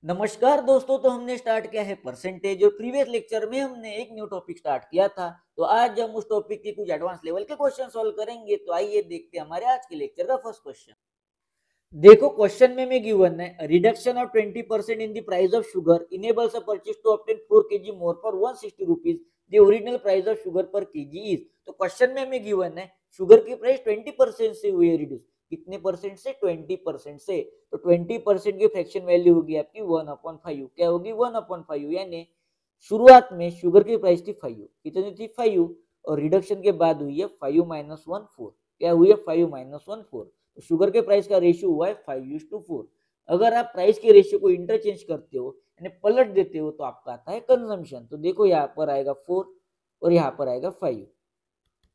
नमस्कार दोस्तों। तो हमने स्टार्ट किया है परसेंटेज और प्रीवियस लेक्चर में हमने एक न्यू टॉपिक स्टार्ट किया था। तो आज हम उस टॉपिक के कुछ एडवांस लेवल के क्वेश्चन सॉल्व करेंगे। तो आइए देखते हैं हमारे आज के लेक्चर का फर्स्ट क्वेश्चन। देखो क्वेश्चन में गिवन है reduction of 20% in the price of sugar enables a purchase to obtain 4 kg more for 160 rupees. The original price of sugar per kg is. तो क्वेश्चन में हमें गिवन है sugar की price 20% से हुई है रिड्यूस। कितने परसेंट से? 20% से। तो 20% की फ्रैक्शन वैल्यू होगी आपकी 1/5। क्या होगी? 1/5। यानी शुरुआत में शुगर की प्राइस थी 5। कितनी थी? 5। और रिडक्शन के बाद हुई है 5 - 1 4। क्या हुई है? 5 - 1 4। तो शुगर के प्राइस का रेशियो हुआ है 5:4। अगर आप प्राइस के रेशियो को इंटरचेंज करते हो यानी पलट देते हो तो आपका आता है कंजम्पशन। तो देखो यहाँ पर आएगा 4 और यहाँ पर आएगा 5।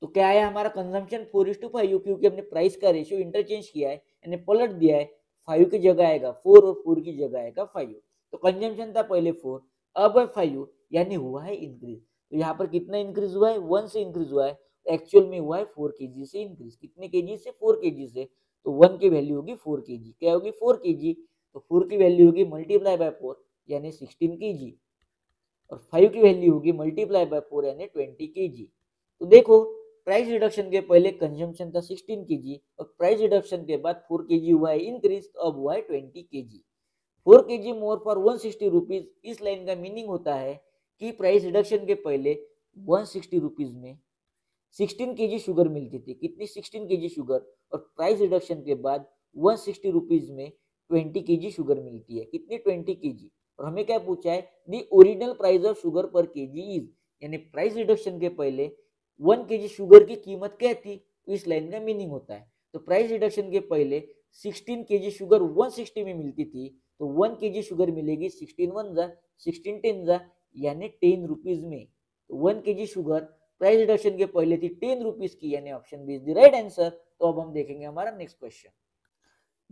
तो क्या है हमारा कंजम्पशन? 4:5, क्योंकि हमने प्राइस का रेशियो इंटरचेंज किया है यानी पलट दिया है। 5 की जगह आएगा 4 और 4 की जगह आएगा 5। तो कंजम्पशन था पहले 4, अब है 5, यानी हुआ है इंक्रीज। तो यहाँ पर कितना इंक्रीज हुआ है? 1 से इंक्रीज हुआ है। एक्चुअल में हुआ है 4 केजी से इंक्रीज। कितने केजी से? 4 केजी से। तो 1 की वैल्यू होगी 4 केजी। क्या होगी? 4 केजी। तो 4 की वैल्यू होगी मल्टीप्लाई बाय 4 यानी 16 केजी। और 5 की वैल्यू होगी मल्टीप्लाई बाय 4 यानी 20 केजी। तो देखो प्राइस रिडक्शन के पहले कंजम्पशन था 16 केजी और प्राइस रिडक्शन के बाद 4 केजी हुआ है इंक्रीज, तो अब हुआ है 20 KG. 4 kg more for 160 rupees. इस लाइन का मीनिंग होता है कि प्राइस रिडक्शन के पहले 160 रुपीज में 16 केजी शुगर मिलती थी। कितनी? 16 केजी शुगर। और प्राइस रिडक्शन के बाद 160 रुपीज में 20 केजी शुगर मिलती है। कितनी? 20 केजी। और हमें क्या पूछा है? The original price of sugar per kg is. यानी प्राइस रिडक्शन के पहले 1 केजी शुगर की कीमत क्या थी? तो इस लाइन का मीनिंग होता है। तो प्राइस रिडक्शन के पहले 16 केजी शुगर 160 में मिलती थी, तो 1 केजी शुगर मिलेगी 16 1 जा 16 10 जा यानी 10 रुपीज में। तो 1 केजी शुगर प्राइस रिडक्शन के पहले थी 10 रुपीज की, यानी option B is the right answer. तो अब हम देखेंगे हमारा नेक्स्ट क्वेश्चन।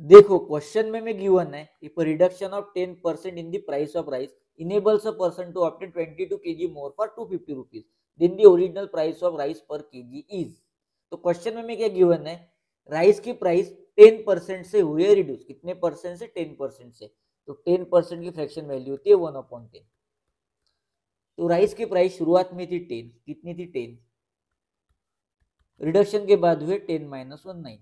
देखो क्वेश्चन में गिवन है if reduction of 10% in the price of rice enables a person to obtain 22 kg more for 250 rupees, then the original price of rice per kg is. तो question में क्या given है? Rice की price 10% से हुई है reduce. कितने percent से? 10% से। तो 10% की फ्रैक्शन वैल्यू होती है 1/10। तो राइस की प्राइस शुरुआत में थी 10। कितनी थी? 10। रिडक्शन के बाद हुए 10 - 1 9।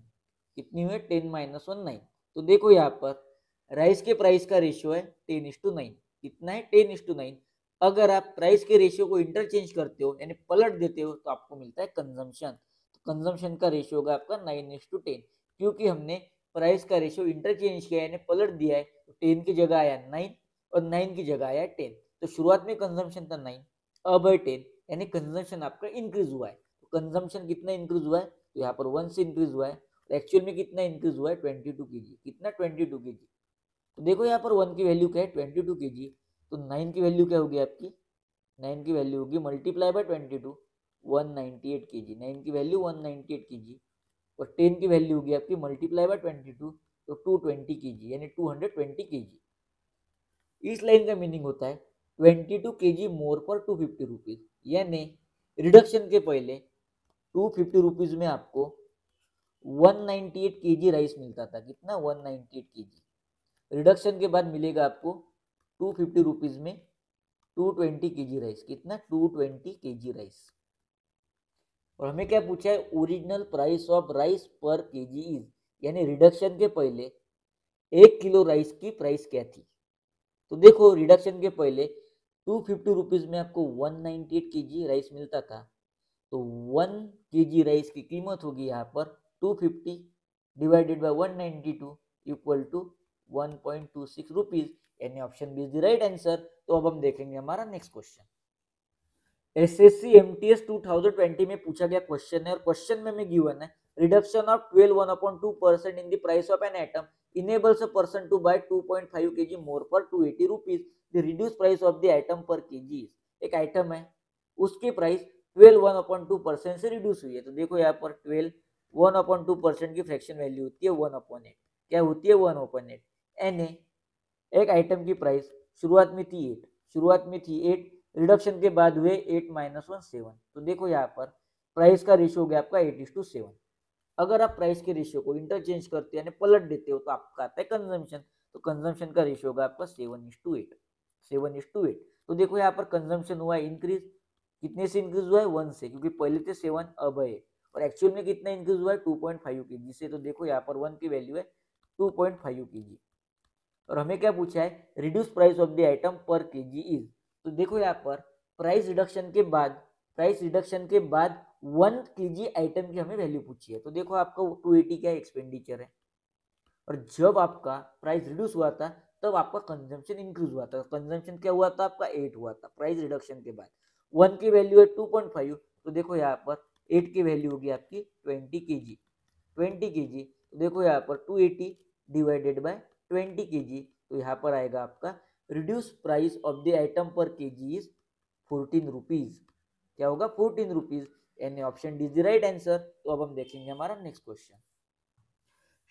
कितनी हुए? 10 - 1 9। तो देखो यहाँ पर राइस के प्राइस का रेशियो है 10:9। कितना है? 10:9। अगर आप प्राइस के रेशियो को इंटरचेंज करते हो यानी पलट देते हो तो आपको मिलता है कंजम्पशन। तो कंजम्पशन का रेशियो होगा आपका 9:10। क्योंकि हमने प्राइस का रेशियो इंटरचेंज किया यानी पलट दिया है, तो 10 की जगह आया 9 और 9 की जगह आया 10। तो शुरुआत में कंजम्पशन था 9, अब है 10, यानी कंजम्पशन आपका इंक्रीज हुआ है। कंजम्पशन कितना इंक्रीज हुआ है? तो यहाँ पर 1 से इंक्रीज हुआ है। एक्चुअल में कितना इंक्रीज हुआ है? 22 केजी। कितना? 22 केजी। तो देखो यहाँ पर 1 की वैल्यू क्या है? 22 केजी। तो 9 की वैल्यू क्या होगी आपकी? 9 की वैल्यू होगी मल्टीप्लाई बाय 22 198 केजी। 9 की वैल्यू 198 केजी। और 10 की वैल्यू होगी आपकी मल्टीप्लाई बाय 22 तो 220 केजी, यानी 220 केजी। इस लाइन का मीनिंग होता है 22 केजी मोर पर 250 रुपीज। यानी रिडक्शन के पहले 250 रुपीज में आपको 198 केजी राइस मिलता था। कितना? 198 केजी। रिडक्शन के बाद मिलेगा आपको 250 रुपीज में 220 केजी राइस। कितना? 220 केजी राइस। और हमें क्या पूछा है? Original price of rice per kg is. यानी रिडक्शन के पहले 1 किलो राइस की प्राइस क्या थी? तो देखो रिडक्शन के पहले 250 रुपीज में आपको 198 केजी राइस मिलता था। तो 1 केजी राइस की कीमत होगी यहाँ पर 250 divided by 192 equal to 1.26 rupees, यानी option B is the right answer. तो अब हम देखेंगे हमारा नेक्स्ट क्वेश्चन। एसएससी एमटीएस 2020 में पूछा गया क्वेश्चन है और क्वेश्चन में गिवन है reduction of 12 1/2% in the price of an item enables a person to buy 2.5 kg more for 280 rupees. The reduced price of the item per kg is। एक item है उसकी प्राइस 12 1/2% से reduce हुई है। तो देखो यहाँ पर 12 1/2% की फ्रैक्शन वैल्यू होती है 1/8। क्या होती है? 1/8। एन एक आइटम की प्राइस शुरुआत में थी 8। शुरुआत में थी 8, रिडक्शन के बाद हुए 8 - 1 7। तो देखो यहाँ पर प्राइस का रेशियो हो गया आपका 8:7। अगर आप प्राइस के रेशियो को इंटरचेंज करते हैं यानी पलट देते हो तो आपका आता है कंजम्पशन। तो कंजम्पशन का रेशियो होगा आपका 7:8, 7:8। तो देखो यहाँ पर कंजम्पशन हुआ है इंक्रीज, कितने से इंक्रीज हुआ है 1 से, क्योंकि पहले थे 7 अब है, और एक्चुअल में कितना इंक्रीज हुआ है 2.5 kg से। तो देखो यहाँ पर 1 की वैल्यू है 2.5 kg। और हमें क्या पूछा है, reduce price of the item per kg is. तो देखो यहाँ पर प्राइस रिडक्शन के बाद 1 kg आइटम की हमें वैल्यू पूछी है। तो देखो आपका 280 क्या एक्सपेंडिचर है, और जब आपका प्राइस रिड्यूस हुआ था तब आपका कंजम्पशन इंक्रीज हुआ था। कंजम्पशन क्या हुआ था आपका 8 हुआ था प्राइस रिडक्शन के बाद। 1 की वैल्यू है 2.5, तो देखो यहाँ पर 8 की वैल्यू होगी आपकी 20 kg, 20 kg। तो देखो यहाँ पर 280 डिवाइडेड बाय 20 kg, तो यहाँ पर आएगा आपका reduce price of the item per kg is 14 rupees. क्या होगा 14 रुपीज, यानी option D is the right answer. तो अब हम देखेंगे हमारा नेक्स्ट क्वेश्चन।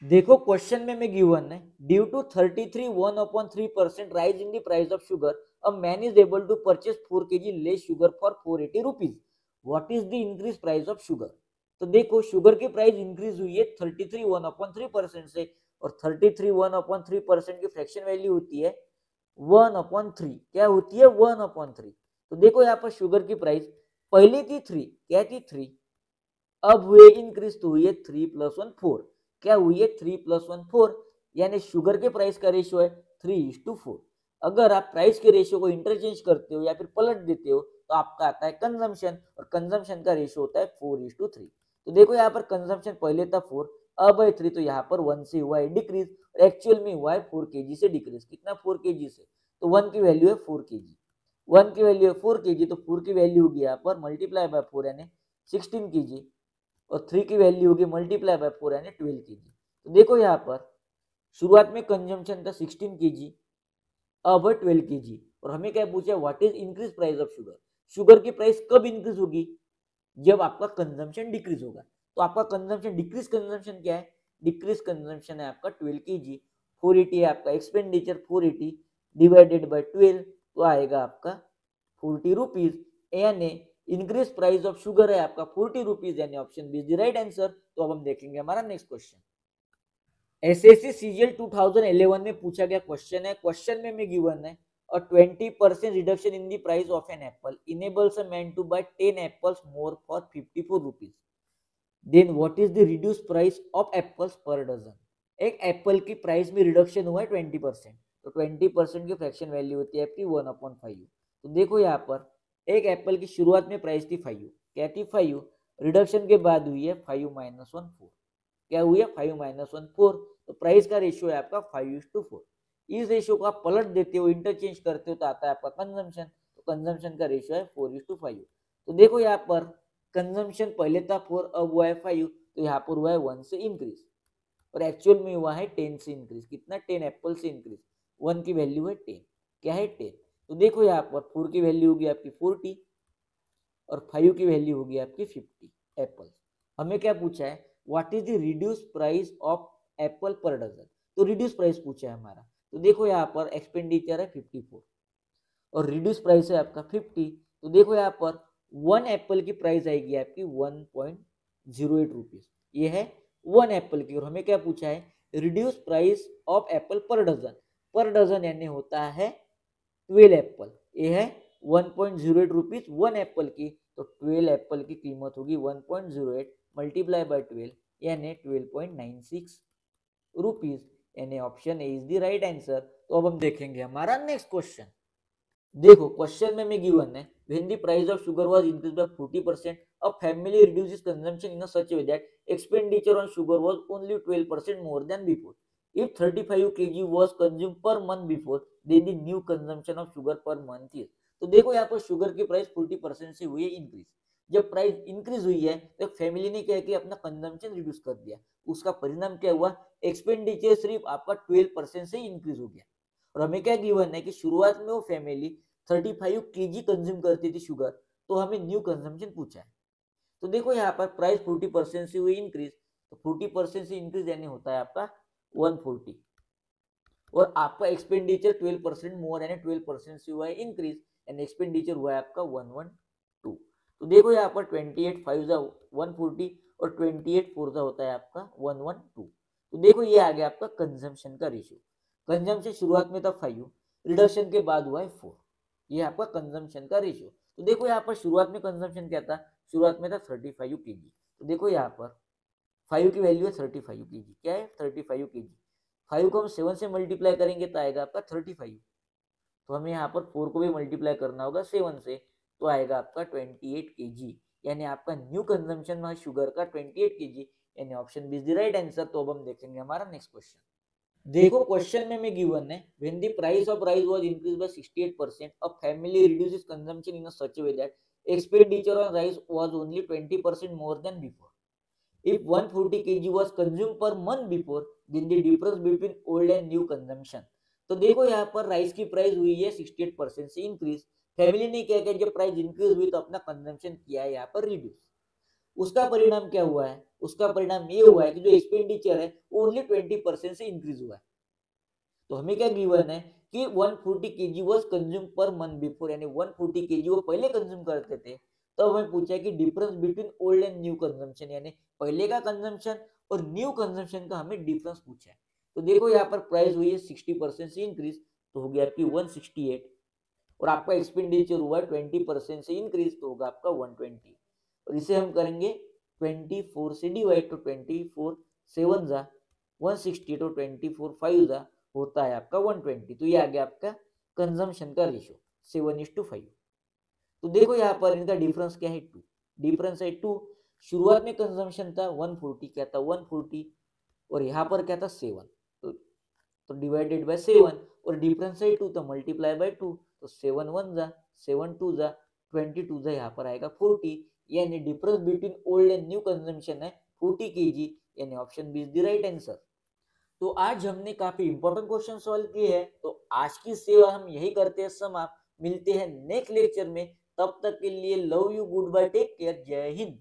देखो क्वेश्चन में गिवन है, due to 33 1/3% rise in the price of sugar, a man is able to purchase 4 kg less sugar for 480 rupees. What is the increase price of sugar. तो देखो शुगर की price increase हुई है 33 1/3% से, और 33 1/3% की फ्रैक्शन वैल्यू होती है 1/3। क्या होती है 1/3। तो देखो यहाँ पर शुगर की प्राइस पहले थी 3, क्या थी 3, अब हुए इंक्रीज तो हुई है 3 + 1 4। क्या हुई है 3 + 1 4, यानी शुगर के प्राइस का रेशियो है 3:4। अगर आप प्राइस के रेशियो को इंटरचेंज करते हो या फिर पलट देते हो तो आपका आता है कंजम्पशन, और कंजम्पशन का रेशियो होता है 4:3। तो देखो यहाँ पर कंजम्पशन पहले था 4, अब है 3, तो यहाँ पर 1 से हुआ है डिक्रीज, एक्चुअल में हुआ है 4 kg से डिक्रीज। कितना 4 kg से, तो 1 की वैल्यू है 4 kg, 1 की वैल्यू है 4 kg, तो 4 की वैल्यू होगी यहाँ पर मल्टीप्लाई बाय 4 यानी 16 kg, और 3 की वैल्यू होगी मल्टीप्लाई बाय 4 यानी 12 kg। तो देखो यहाँ पर शुरुआत में कंजम्पशन था 16 kg, अब है 12 kg, और हमें क्या पूछा what is increase price of sugar. Sugar की प्राइस कब इंक्रीज होगी, जब आपका कंजम्पशन डिक्रीज होगा। तो आपका कंजम्पशन डिक्रीज कंजम्पशन क्या है, डिक्रीज कंजम्पशन है आपका 12 kg, 480 है आपका एक्सपेंडिचर, 480 डिवाइडेड बाय 12, तो आएगा आपका 40 रुपीज, यानी इंक्रीज प्राइस ऑफ शुगर है आपका 40 रुपीज, यानी option B is the right answer. तो अब हम देखेंगे हमारा नेक्स्ट क्वेश्चन। एसएससी सीजीएल 2011 में पूछा गया क्वेश्चन है, क्वेश्चन में गिवन है, a 20% reduction in the price of an apple enables a man to buy 10 apples more for 54 rupees. Then what is the reduced price of apples per dozen? एक Apple की price में reduction हुआ है 20%, तो 20% की fraction value होती है आपकी 1/5। तो देखो यहाँ पर एक एप्पल की शुरुआत में प्राइस थी 5, क्या थी 5, रिडक्शन के बाद हुई है 5 - 1 4। क्या हुई है 5 - 1 4, तो प्राइस का रेशियो है आपका 5:4। इस रेशियो को आप पलट देते हो, इंटरचेंज करते हो, तो आता है आपका कंजम्पशन, तो कंजम्पशन का रेशियो है 4:5। तो देखो यहाँ पर कंजम्पशन पहले था 4, अब हुआ है 5, तो यहाँ पर हुआ है 1 से इंक्रीज, और एक्चुअल में हुआ है 10 से इंक्रीज। कितना 10 एप्पल से इंक्रीज, 1 की वैल्यू है 10, क्या है 10। तो देखो यहाँ पर 4 की वैल्यू होगी आपकी 40, और 5 की वैल्यू होगी आपकी 50 एप्पल। हमें क्या पूछा है what is the reduce price of apple per dozen. तो रिड्यूस प्राइस पूछा है हमारा। तो देखो यहाँ पर एक्सपेंडिचर है 54 और रिड्यूस प्राइस है आपका 50। तो देखो यहाँ पर 1 एप्पल की प्राइस आएगी आपकी 1.08 रुपीज, ये है 1 एप्पल की। और हमें क्या पूछा है reduce price of apple per dozen यानी होता है 12 एप्पल, ये है 1.08 रुपीज 1 एप्पल की। तो 12 एप्पल की कीमत होगी 1.08 मल्टीप्लाई बाय 12 यानी 12.96 रुपीज, यानी option A is the right answer. तो अब हम देखेंगे हमारा नेक्स्ट क्वेश्चन। देखो क्वेश्चन में गिवन है when the price of sugar was increased by 40%, a family reduces consumption in a such a way that expenditure on sugar was only 12% more than before. If 35 kg was consumed per month before, then the new consumption of sugar per month is। तो देखो यहाँ पर sugar की price 40% से हुई है increase. जब price increase हुई है तो फैमिली ने क्या किया अपना कंजम्पशन रिड्यूस कर दिया। उसका परिणाम क्या हुआ एक्सपेंडिचर सिर्फ आपका 12% से इंक्रीज हो गया। और हमें क्या गिवन है कि शुरुआत में वो फैमिली 35 kg कंज्यूम करती थी शुगर, तो हमें न्यू कंजम्पशन पूछा है। तो देखो यहाँ पर प्राइस 40% से हुई इंक्रीज, तो 40% से इंक्रीज यानी होता है आपका 140, और आपका एक्सपेंडिचर 12% मोर यानी 12% से हुआ है इंक्रीज, एंड एक्सपेंडिचर हुआ है आपका 112। तो देखो यहाँ पर 28 5 140 और 28 4 होता है आपका 112। तो देखो ये आ गया आपका कंजम्पशन का रेशियो। कंजम्पशन शुरुआत में था 5, रिडक्शन के बाद हुआ है 4। ये आपका कंजम्पशन का रेशियो। तो देखो यहाँ पर शुरुआत में कंजम्पशन क्या था, शुरुआत में था 35 kg। तो देखो यहाँ पर 5 की वैल्यू है 35 kg, क्या है 35 kg। 5 को हम 7 से मल्टीप्लाई करेंगे तो आएगा आपका 35। तो हमें यहाँ पर 4 को भी मल्टीप्लाई करना होगा 7 से, तो आएगा आपका 28 kg, यानी आपका न्यू कंजम्पशन है शुगर का 28 kg, यानी option B is the right answer. तो अब हम देखेंगे हमारा नेक्स्ट क्वेश्चन। देखो क्वेश्चन में गिवन है when the price of rice was increased by 68%, a family reduces consumption in such a way that expenditure on rice was only 20% more than before. If 140 kg was consumed per month before, then the difference between old and new consumption। तो देखो यहाँ पर rice की price हुई है 68% से increase. Family ने क्या किया, जब प्राइस इंक्रीज हुई तो अपना कंजम्पशन किया है यहाँ पर रिड्यूस। उसका परिणाम क्या हुआ है, उसका परिणाम ये हुआ है कि जो एक्सपेंडिचर है वो ओनली 20% से इंक्रीज हुआ है। तो हमें क्या गिवन है कि 140 kg was consume per month before, यानी 140 kg वो पहले कंज्यूम करते थे। तो हमें पूछा कि difference between old and new consumption, यानी पहले का कंजम्पशन और न्यू कंजम्पशन का हमें डिफरेंस पूछा है। तो देखो यहाँ पर प्राइस हुई है 60% से इंक्रीज, तो हो गया आपकी 168, और आपका एक्सपेंडिचर हुआ 20% से इंक्रीज, तो होगा आपका 120। और इसे हम करेंगे 24 से डिवाइड, तो 24 7 जा 160, तो 24 5 जा होता है आपका 120। तो ये आ गया आपका कंजम्पशन का रेशियो 7:5। तो देखो यहाँ पर इनका डिफरेंस क्या है, 2। डिफरेंस है 2। शुरुआत में कंजम्पशन था 140, क्या था 140, और यहाँ पर क्या था 7। तो डिवाइडेड बाय 7, और डिफरेंस है 2 तो मल्टीप्लाई बाय 2, तो 7 1 जा 7 2 जा 22 जा, यहाँ पर आएगा 40, यानी difference between old and new consumption है 40 kg, यानी option B is the right answer. तो आज हमने काफी इंपॉर्टेंट क्वेश्चन सॉल्व किए हैं। तो आज की सेवा हम यही करते हैं समाप्त। मिलते हैं नेक्स्ट लेक्चर में, तब तक के लिए love you, good bye, take care, जय हिंद।